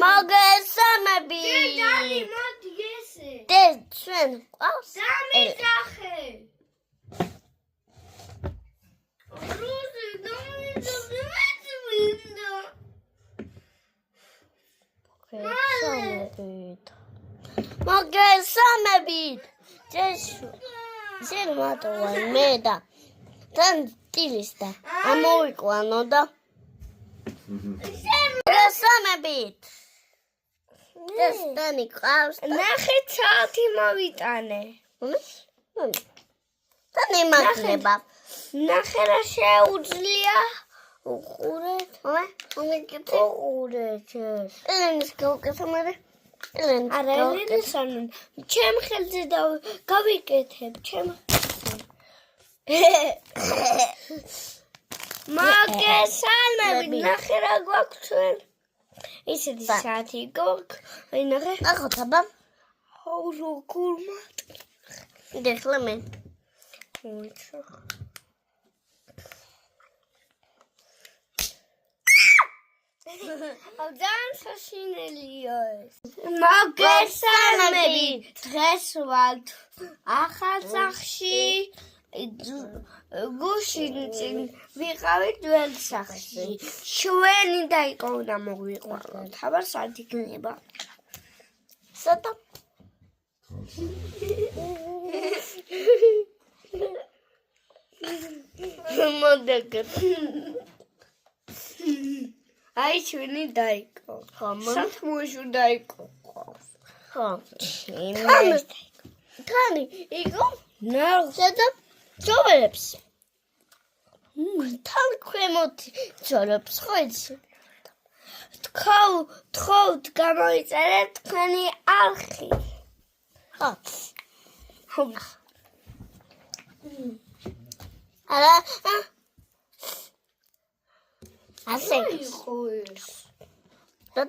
მოგესალმები. დე ჩვენ ყავს? დამიძახე. მოგესალმებით. შენ მატოვარ მე და თან ტილისტა ამოვიყვანო და მოგესალმებით. დასტანი ყავს ნახე ცალთი მოვიტანე. და ნემაგნება. ნახე რა შეუძლია. უყურეთ. უყურეთ. ელენის გავუკეთე. არა ელენეს არ ჩემ ხელზე გავიკეთებ ჩემ მოგესალმებით. ნახე რა გვაქვს ჩვენ. ისეთი საათი გვაქვს. აი ნახე. ახოთაბა. აუ როგორ დეხლა მე. ძალიან საშინელია ეს. მოგესალმებით. დღეს ვალთ ახალ სახლში. გუშინ წინ ვიყავით ძველ სახლში. ჩვენი დაიკოვნა მოვიყვანოთ. აბა სად იქნება? სადა. მოდაგებ. აი ჩვენი დაიკო. სათმოშო დაიკო. ხო. თანი იგო? სადა. ძოვებს. თან ქვემოთ ძოვებს ხო იცი? თხოვთ გამოიწერეთ თქვენი არხი. ხო. არა. ასე. ხო ეს. და